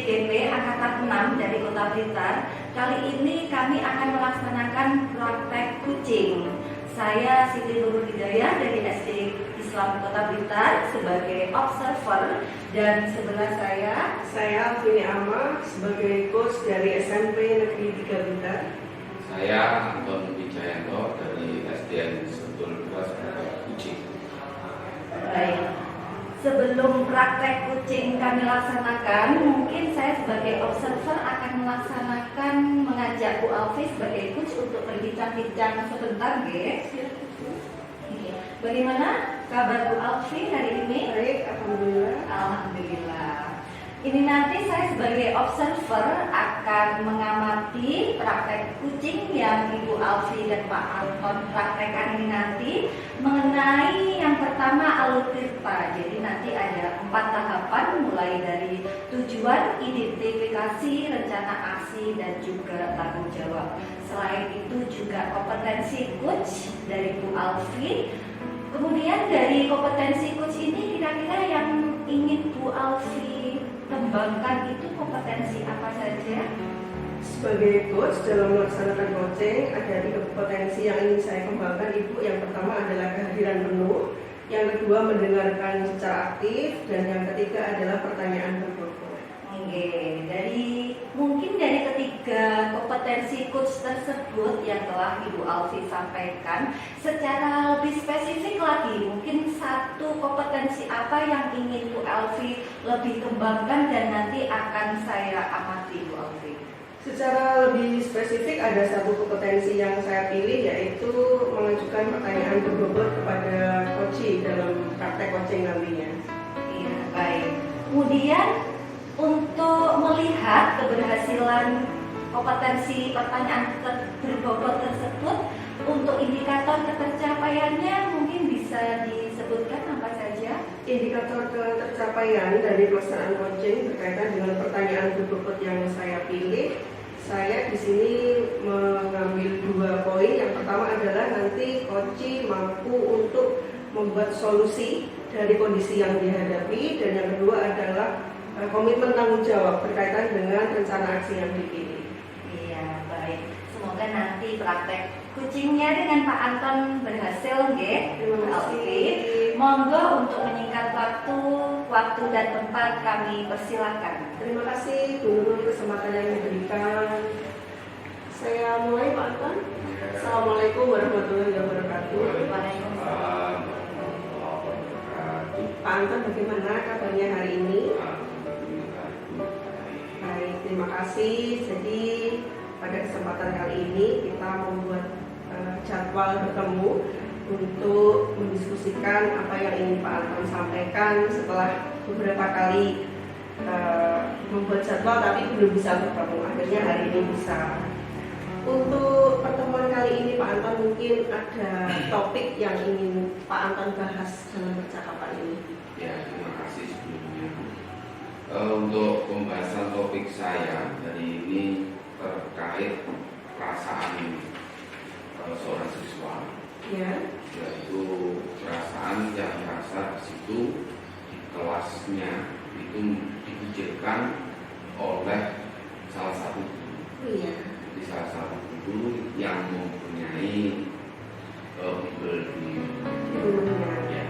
GP Angkatan 6 dari Kota Blitar. Kali ini kami akan melaksanakan praktek kucing. Saya Siti Nurul Hidayah dari SD Islam Kota Blitar sebagai observer, dan sebelah saya Vini Ama sebagai coach dari SMP Negeri 3 Blitar. Saya Anton Wijayanto dari SDN Sentul Beras Kucing. Baik. Sebelum praktek kucing kami laksanakan, mungkin saya sebagai observer akan mengajak Bu Alfi sebagai coach untuk berbincang-bincang sebentar, guys. Bagaimana kabar Bu Alfi hari ini? Baik, alhamdulillah. Alhamdulillah. Ini nanti saya sebagai observer akan mengamati praktek kucing yang Ibu Alfi dan Pak Anton praktekkan ini nanti mengenai yang pertama alutirta. Jadi nanti ada 4 tahapan mulai dari tujuan, identifikasi, rencana aksi, dan juga tanggung jawab. Selain itu juga kompetensi coach dari Bu Alfi. Kemudian dari kompetensi coach ini kira-kira yang ingin Bu Alfi kembangkan itu kompetensi apa saja? Sebagai coach dalam melaksanakan coaching ada 3 kompetensi yang ingin saya kembangkan, Ibu. Yang pertama adalah kehadiran penuh, yang kedua mendengarkan secara aktif, dan yang ketiga adalah pertanyaan berbobot. Mungkin dari ketiga kompetensi coach tersebut yang telah Ibu Alfi sampaikan, secara lebih spesifik lagi, mungkin satu kompetensi apa yang ingin Bu Alfi lebih kembangkan dan nanti akan saya amati, Bu Alfi. Secara lebih spesifik ada satu kompetensi yang saya pilih, yaitu mengajukan pertanyaan berbobot kepada coach dalam praktek coaching nantinya. Iya, baik. Kemudian untuk melihat keberhasilan kompetensi pertanyaan berbobot tersebut, untuk indikator ketercapaiannya mungkin bisa disebutkan apa saja? Indikator ketercapaian dari pelaksanaan coaching berkaitan dengan pertanyaan berbobot yang saya pilih. Saya di sini mengambil 2 poin. Yang pertama adalah nanti coach mampu untuk membuat solusi dari kondisi yang dihadapi, dan yang kedua adalah komitmen tanggung jawab berkaitan dengan rencana aksi yang dipilih. Iya, baik. Semoga nanti praktek kucingnya dengan Pak Anton berhasil, nggih. Terima kasih. Monggo untuk menyingkat waktu dan tempat kami persilakan. Terima kasih Bu Nurul kesempatan yang diberikan. Saya mulai, Pak Anton. Assalamualaikum warahmatullahi wabarakatuh. Waalaikumsalam. Pak Anton, bagaimana kabarnya hari ini? Baik, terima kasih. Jadi pada kesempatan kali ini kita membuat jadwal bertemu untuk mendiskusikan apa yang ingin Pak Anton sampaikan setelah beberapa kali membuat jadwal tapi belum bisa bertemu. Akhirnya hari ini bisa. Untuk pertemuan kali ini Pak Anton mungkin ada topik yang ingin Pak Anton bahas dalam percakapan ini. Ya, terima kasih sebelumnya. Untuk pembahasan topik saya hari ini terkait perasaan seorang siswa, Ya. yaitu perasaan yang merasa di situ di kelasnya itu dikucilkan oleh salah satu guru. Iya. Jadi salah satu guru yang mempunyai bibel di Sebelumnya. ya.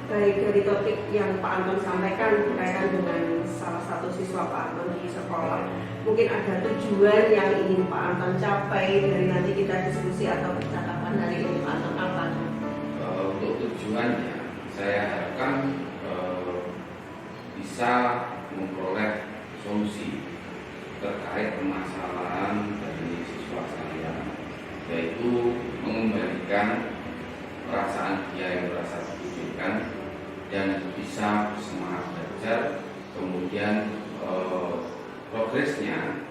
Baik, dari topik yang Pak Anton sampaikan berkaitan dengan salah satu siswa Pak Anton di sekolah, mungkin ada tujuan yang ingin Pak Anton capai dari nanti kita diskusi atau percakapan hari ini, Pak Anton, apa? Untuk tujuannya saya harapkan bisa memperoleh solusi terkait permasalahan dari siswa saya, yaitu mengembalikan perasaan dia yang merasa dikucilkan dan bisa semangat belajar, kemudian progresnya,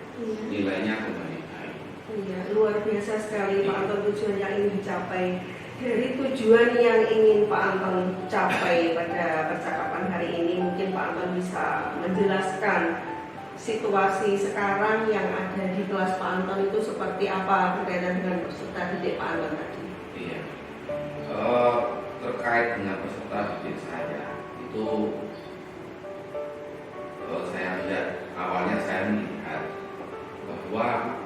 nilainya kembali baik. Iya, luar biasa sekali Pak Anton tujuan yang ingin dicapai. Dari tujuan yang ingin Pak Anton capai pada percakapan hari ini, mungkin Pak Anton bisa menjelaskan situasi sekarang yang ada di kelas Pak Anton itu seperti apa berkaitan dengan peserta didik Pak Anton tadi. Iya. Terkait dengan peserta didik saya itu saya lihat awalnya bahwa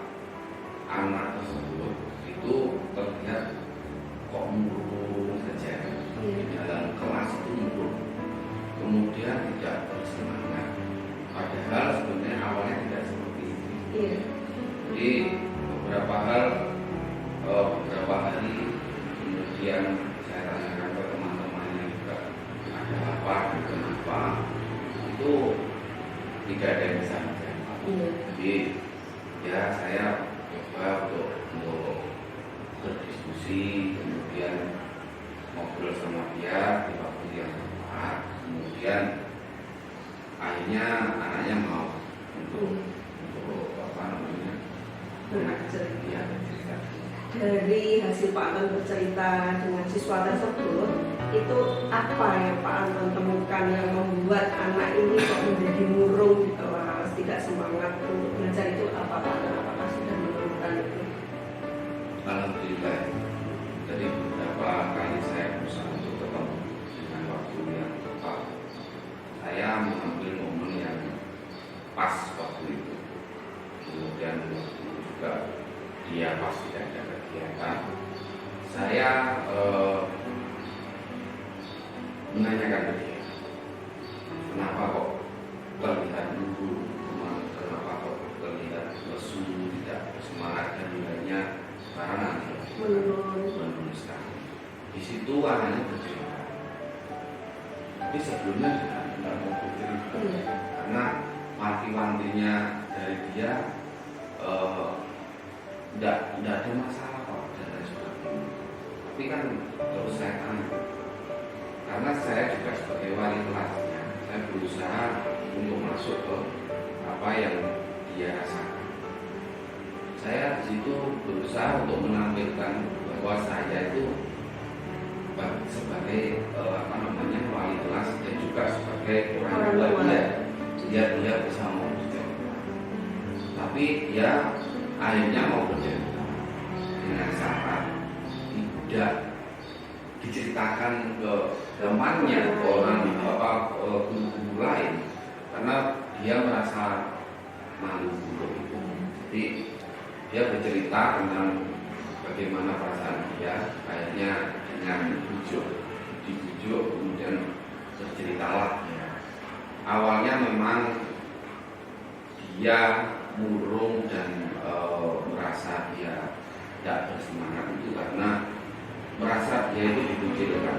anak tersebut itu terlihat kok murung saja di dalam kelas itu murung, kemudian tidak bersemangat, padahal sebenarnya awalnya tidak seperti itu. Jadi beberapa hari kemudian saya tanyakan ke teman-temannya juga, ada apa, kenapa, itu tidak ada yang bisa menjawab. Jadi ya saya coba untuk berdiskusi, kemudian ngobrol sama dia di waktu yang tepat, kemudian akhirnya anaknya mau untuk apa namanya bercerita. ya bercerita. Dari hasil Pak Anton bercerita dengan siswa tersebut, itu apa yang Pak Anton temukan yang membuat anak ini kok menjadi murung di kelas, tidak semangat untuk belajar, itu apa Pak Anton? Apakah sudah menemukan itu? Alhamdulillah, dari beberapa kali saya berusaha untuk ketemu dengan waktu yang tepat, saya mengambil momen yang pas waktu itu, kemudian waktu itu juga dia pas tidak ada kegiatan, saya menanyakan ke dia, kenapa kok terlihat dulu, kenapa kok terlihat lesu, tidak bersemangat dan nilainya sekarang nanti menurun sekali. Di situ anaknya bercerita, tapi sebelumnya tidak mau bercerita karena wanti-wantinya dari dia tidak ada masalah kok dan lain sebagainya. Tapi kan terus saya tanya, karena saya juga sebagai wali kelasnya, saya berusaha untuk masuk ke apa yang dia rasakan. Saya di situ berusaha untuk menampilkan bahwa saya itu sebagai apa namanya wali kelas dan juga sebagai orang tua dia bisa mau bercerita. Tapi dia akhirnya mau bercerita dengan syarat tidak diceritakan ke temannya, ke orang guru lain, karena dia merasa malu untuk itu. Jadi dia bercerita tentang bagaimana perasaan dia, akhirnya dengan dibujuk kemudian berceritalah ya. Awalnya memang dia murung dan merasa dia tidak bersemangat itu karena merasa dia itu dikucilkan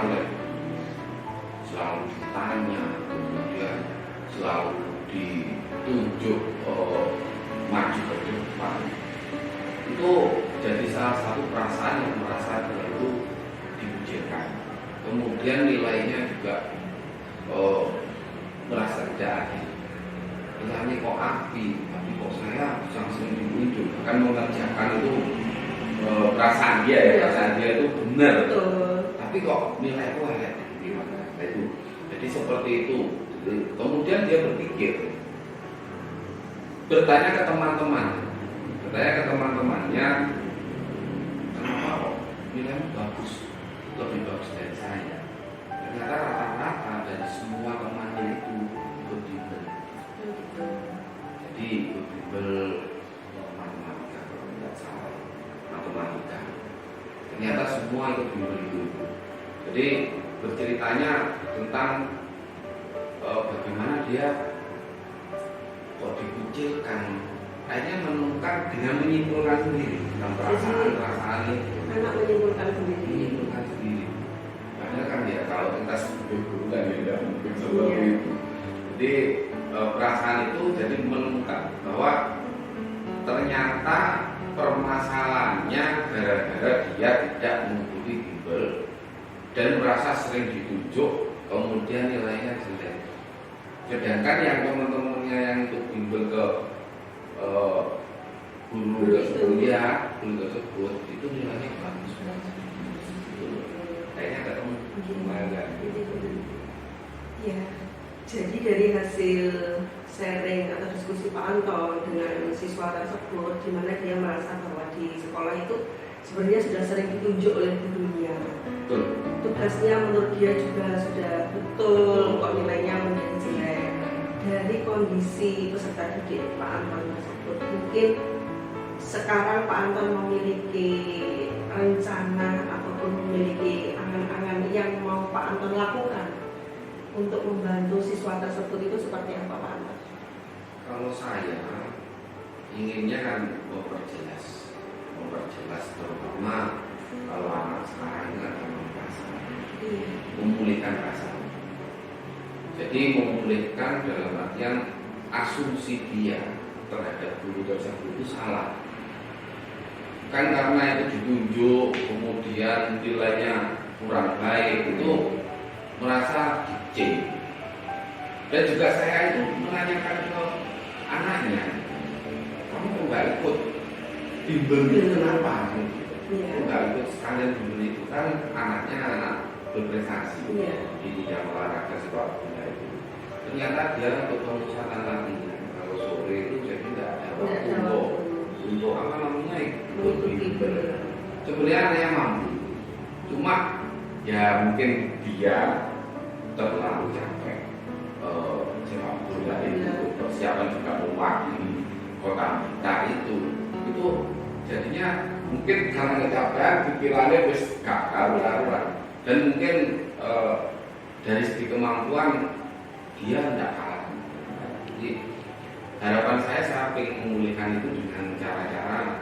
oleh selalu ditanya, kemudian selalu ditunjuk maju ke depan. Itu jadi salah satu perasaan yang merasa dia itu dikucilkan. Kemudian nilainya juga merasa tidak adil. Nilainya kok api, tapi kok saya bisa sering ditunjuk. Kan mengerjakan itu perasaan dia itu benar. Tapi kok nilai itu elek itu. Jadi seperti itu. Kemudian dia berpikir, bertanya ke teman-temannya, kenapa kok nilainya bagus, lebih bagus dari saya. Ternyata rata-rata dari semua temannya itu ikut bimbel. Jadi ikut bimbel matematika, kalau tidak salah, matematika. Ternyata semua ikut bimbel itu. Jadi berceritanya tentang bagaimana dia kok dikucilkan, akhirnya menemukan dengan menyimpulkan sendiri tentang perasaan itu. Anak menyimpulkan sendiri. Padahal kan ya kalau kita sebagai guru kan tidak mungkin seperti itu. Jadi perasaan itu jadi menemukan bahwa ternyata permasalahannya gara-gara dia tidak mengikuti bimbel dan merasa sering ditunjuk, kemudian nilainya jelek. Sedangkan yang teman-temannya yang untuk bimbel ke guru tersebut itu nilainya bagus. Kayaknya ketemu lumayan. Ya, jadi dari hasil sharing atau diskusi Pak Anton dengan siswa tersebut, di mana dia merasa bahwa di sekolah itu sebenarnya sudah sering ditunjuk oleh gurunya. Tugasnya menurut dia juga sudah betul, kok nilainya menjadi jelek. dari kondisi peserta didik Pak Anton tersebut, mungkin sekarang Pak Anton memiliki rencana ataupun memiliki angan-angan yang mau Pak Anton lakukan untuk membantu siswa tersebut itu seperti apa Pak Anton? Kalau saya inginnya kan memperjelas terutama kalau anak sekarang ini ada perasaan, memulihkan rasa. Jadi memulihkan dalam artian asumsi dia terhadap guru tersebut itu salah. Kan karena itu ditunjuk, kemudian nilainya kurang baik, itu merasa diceng. Dan juga saya itu menanyakan ke anaknya, kamu kok nggak ikut bimbel itu kenapa? Kok nggak ikut sekalian bimbel itu? Kan anaknya anak berprestasi di bidang olahraga sepak bola itu. Ternyata dia untuk pemusatan latihan kalau sore itu jadi tidak ada waktu untuk apa namanya ikut bimbel. Sebenarnya anaknya mampu, cuma ya mungkin dia terlalu capek sepak bola itu, persiapan juga mewakili kota kita itu jadinya mungkin karena kecapean pikirannya wis gak karuan dan mungkin dari segi kemampuan dia tidak kalah. Jadi harapan saya ingin memulihkan itu dengan cara-cara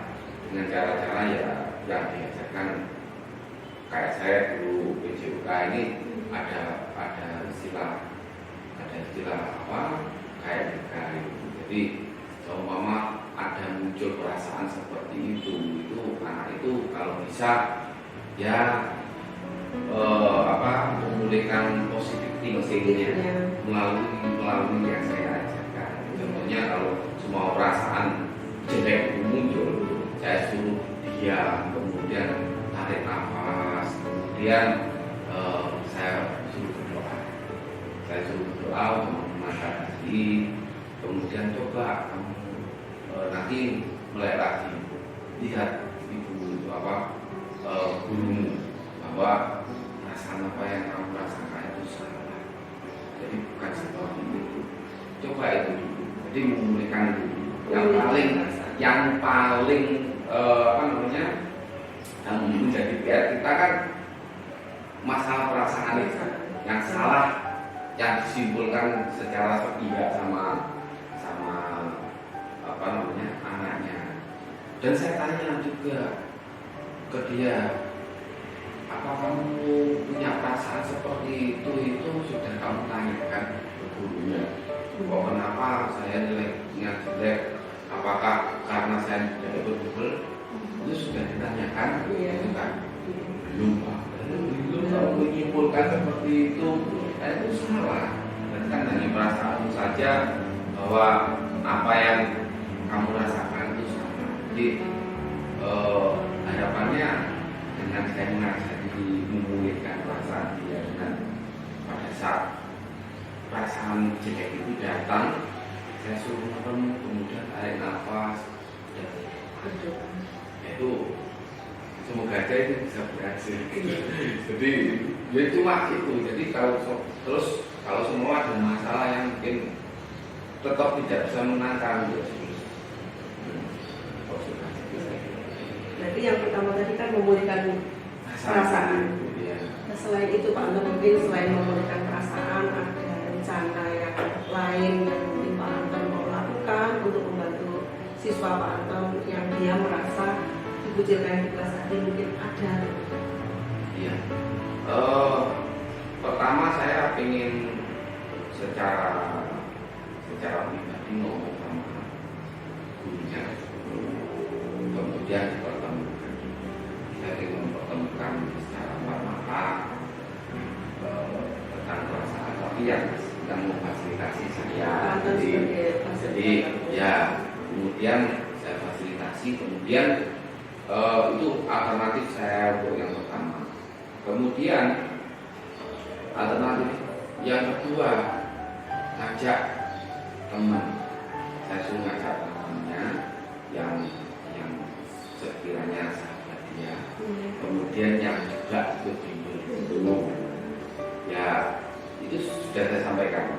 ya yang diajarkan kayak saya dulu PJUK ini ada istilah apa kayak gitu. Jadi seumpama ada muncul perasaan seperti itu anak itu kalau bisa ya memulihkan positif thinkingnya melalui yang saya ajarkan. Contohnya kalau semua perasaan jelek itu muncul, saya suruh diam, kemudian tarik nafas, kemudian saya suruh berdoa untuk menenangkan hati, kemudian coba kamu nanti mulai lagi lihat ibu gurumu bahwa perasaan apa yang kamu rasakan itu salah, jadi bukan seperti itu. Coba itu dulu, jadi memulihkan dulu. Yang paling yang menjadi PR kita kan masalah perasaan itu yang salah, yang disimpulkan secara sepihak sama anaknya. Dan saya tanya juga ke dia, apa kamu punya perasaan seperti itu sudah kamu tanyakan ke gurunya? Kok kenapa saya nilainya jelek? Apakah karena saya tidak ikut itu sudah ditanyakan? Itu kan belum Pak. Kalau menyimpulkan seperti itu salah. Dan kan hanya perasaan saja bahwa apa yang kamu rasakan itu sama. Jadi harapannya dengan saya mengajari memulihkan perasaan dia, dengan pada saat perasaan jelek itu datang, saya suruh merem, kemudian tarik nafas, itu semoga aja itu bisa berhasil. Jadi ya cuma itu. Jadi kalau semua ada masalah yang mungkin tetap tidak bisa menangkan, Berarti yang pertama tadi kan memulihkan perasaan. Nah, selain itu Pak Anton, mungkin selain memulihkan perasaan, ada rencana yang lain yang mungkin Pak Anton mau lakukan untuk membantu siswa Pak Anton yang dia merasa dikucilkan di kelas tadi, mungkin ada. Iya. Pertama saya ingin secara pribadi ngomong sama gurunya, kemudian dipertemukan. Saya ingin mempertemukan secara mata tentang perasaan, tapi yang memfasilitasi saya. Jadi ya kemudian saya fasilitasi, kemudian itu alternatif saya untuk yang pertama. Kemudian alternatif yang kedua, ngajak teman. Saya suruh ngajak temannya yang sekiranya sahabat dia, kemudian yang juga ikut bimbel dulu. Ya itu sudah saya sampaikan ke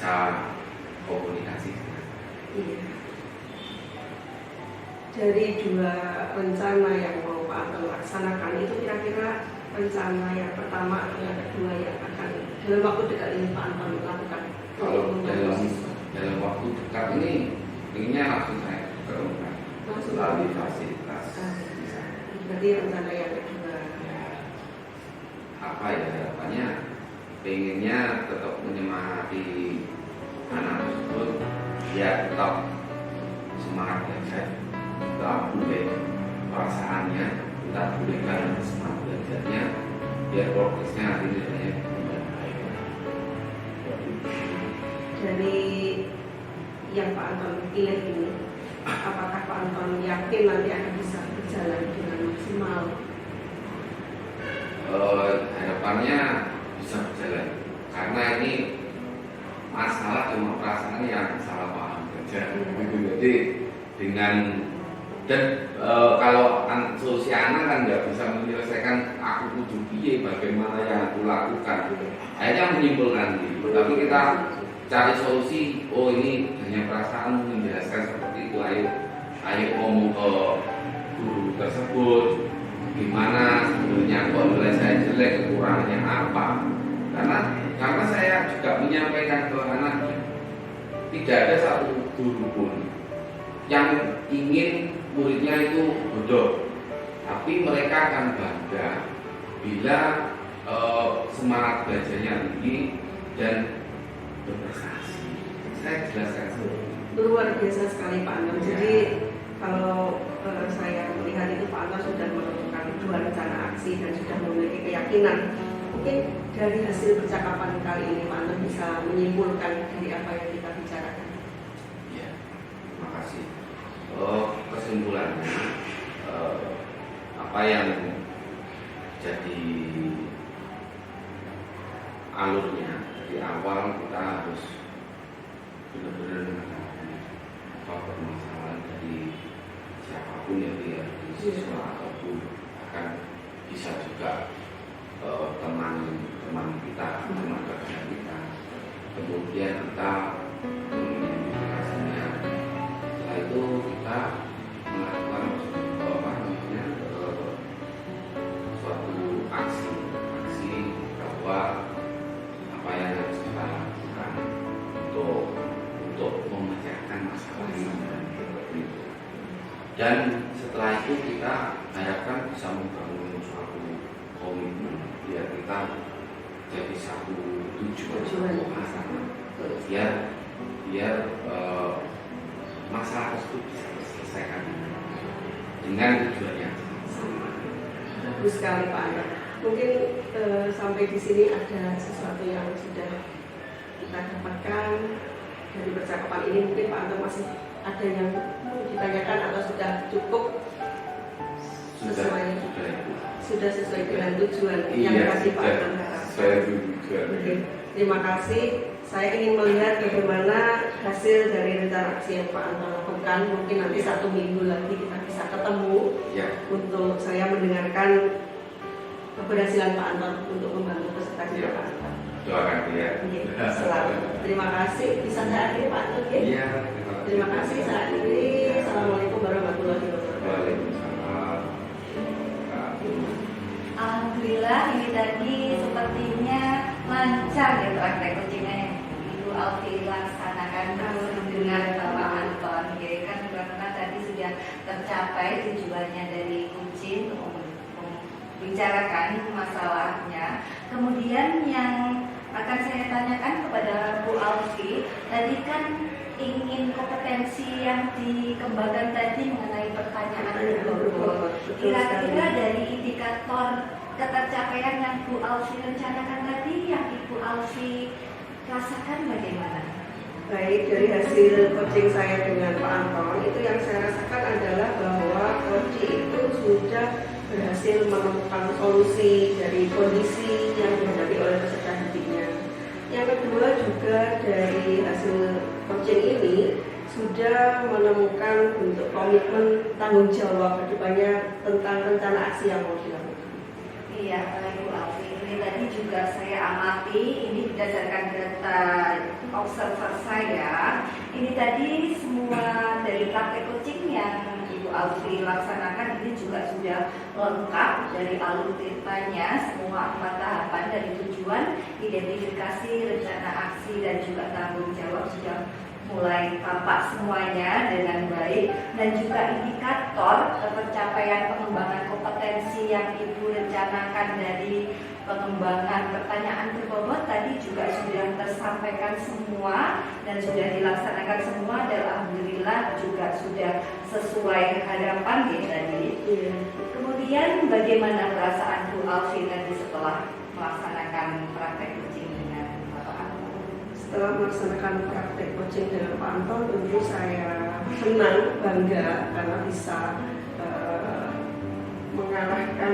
bisa komunikasi. Iya. Dari 2 rencana yang mau Pak Anton laksanakan itu kira-kira rencana yang pertama atau yang kedua yang akan dalam waktu dekat ini Pak Anton lakukan? Kalau dalam waktu dekat ini inginnya langsung saya terungkap Langsung melalui fasilitas. Berarti rencana yang kedua. Ya, apa ya harapannya, pengennya tetap menyemangati anak tersebut biar tetap semangat belajar, tetap boleh perasaannya, tetap boleh kan semangat belajarnya, biar progresnya nanti nilainya baik. Dari yang Pak Anton pilih ini, apakah Pak Anton yakin nanti akan bisa berjalan dengan maksimal? Harapannya bisa berjalan, karena ini masalah cuma perasaan yang salah paham saja. Jadi dengan kalau solusi anak kan nggak bisa menyelesaikan aku kudu piye, bagaimana yang aku lakukan, akhirnya menyimpulkan gitu. Tapi kita cari solusi, oh ini hanya perasaan menjelaskan seperti itu, ayo ngomong ke guru tersebut, gimana sebenarnya kok nilai saya jelek, kekurangannya apa. Karena saya juga menyampaikan ke anaknya, tidak ada satu guru pun yang ingin muridnya itu bodoh, tapi mereka akan bangga bila semangat belajarnya tinggi dan berprestasi. Saya jelaskan seperti itu. Luar biasa sekali Pak Anton. Jadi kalau saya melihat itu Pak Anton sudah menentukan 2 rencana aksi dan sudah memiliki keyakinan. Mungkin dari hasil percakapan kali ini Pak Anton bisa menyimpulkan dari apa yang kita bicarakan. Ya, terima kasih. Kesimpulannya, apa yang jadi alurnya dari awal kita harus benar-benar mengetahui apa permasalahan dari siapapun ya, dari siswa ataupun akan bisa juga teman kita, teman kerja kita. Kemudian kita mengidentifikasinya. Setelah itu kita melakukan suatu aksi bahwa apa yang harus kita lakukan untuk memecahkan masalah ini seperti itu. Dan setelah itu kita harapkan bisa membangun suatu komitmen biar kita jadi satu tujuan masalah, biar masalah tersebut bisa diselesaikan dengan tujuan yang sama. Bagus sekali Pak Anton. Mungkin sampai di sini ada sesuatu yang sudah kita dapatkan dari percakapan ini. Mungkin Pak Anton masih ada yang mau ditanyakan atau sudah cukup sudah sesuai dengan tujuan yang tadi Pak Anton harapkan. Oke, terima kasih. Saya ingin melihat bagaimana hasil dari rencana aksi yang Pak Anton lakukan. Mungkin nanti 1 minggu lagi kita bisa ketemu untuk saya mendengarkan keberhasilan Pak Anton untuk membantu peserta didik Pak Anton. Doakan dia. Selalu. Terima kasih. Bisa saya akhiri Pak Anton ya? Iya. Terima kasih. Saya akhiri. Assalamualaikum warahmatullahi wabarakatuh. Waalaikumsalam. Alhamdulillah ini tadi sepertinya lancar ya praktek coachingnya yang Ibu Alfi laksanakan dengan Bapak Anton ya kan, karena tadi sudah tercapai tujuannya dari coaching untuk membicarakan masalahnya. Kemudian yang akan saya tanyakan kepada Bu Alfi, tadi kan ingin kompetensi yang dikembangkan tadi mengenai pertanyaan berbobot. Kira-kira dari indikator ketercapaian yang Bu Alfi rencanakan tadi, yang Ibu Alfi rasakan bagaimana? Baik, dari hasil coaching saya dengan Pak Anton, itu yang saya rasakan adalah bahwa coach itu sudah berhasil menemukan solusi dari kondisi yang dihadapi oleh peserta didiknya. Yang kedua juga dari hasil coaching ini sudah menemukan bentuk komitmen tanggung jawab kedepannya tentang rencana aksi yang mau dilakukan. Iya, Ibu Alfi, ini tadi juga saya amati, ini berdasarkan data observasi Ini tadi semua dari praktek coaching yang Ibu Alfi laksanakan ini juga sudah lengkap dari alur ceritanya, semua 4 tahapan dari tujuan, identifikasi, rencana aksi, dan juga tanggung jawab sudah mulai tampak semuanya dengan baik, dan juga indikator pencapaian pengembangan kompetensi yang Ibu rencanakan dari pengembangan pertanyaan berbobot tadi juga sudah tersampaikan semua dan sudah dilaksanakan semua, dan alhamdulillah juga sudah sesuai harapan ya tadi. Kemudian bagaimana perasaan Bu Alfi tadi setelah melaksanakan praktek coaching dengan Bapak Anton? Setelah melaksanakan praktek coaching dengan Pak Anton, tentu saya senang, bangga karena bisa mengarahkan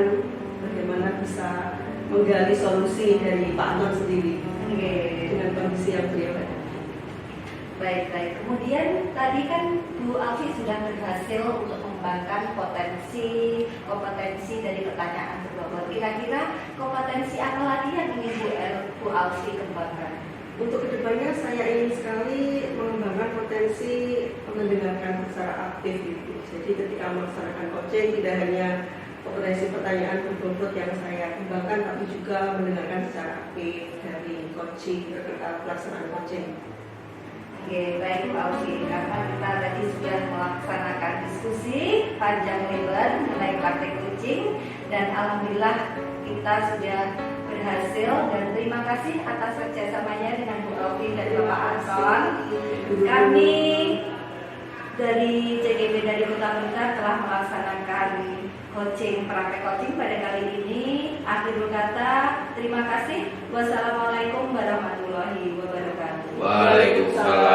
bagaimana bisa menggali solusi dari Pak Anton sendiri dengan kondisi yang beliau ada. Baik. Kemudian tadi kan Bu Alfi sudah berhasil untuk mengembangkan kompetensi dari pertanyaan berbobot. Kira-kira kompetensi apa lagi yang ingin Bu Alfi kembangkan? Untuk kedepannya saya ingin sekali mengembangkan potensi mendengarkan secara aktif itu. Jadi ketika melaksanakan coaching tidak hanya kompetensi pertanyaan berbobot yang saya kembangkan, tapi juga mendengarkan secara aktif dari coaching pelaksanaan coaching. Oke, baik Bu Alfi, karena kita tadi sudah melaksanakan diskusi panjang lebar mengenai praktek coaching, dan alhamdulillah kita sudah berhasil, dan terima kasih atas kerjasamanya dengan Bu Alfi dan Bapak Anton. Kami dari CGB dari Kota Blitar telah melaksanakan praktek coaching pada kali ini. Akhir kata, terima kasih. Wassalamualaikum warahmatullahi wabarakatuh. Waalaikumsalam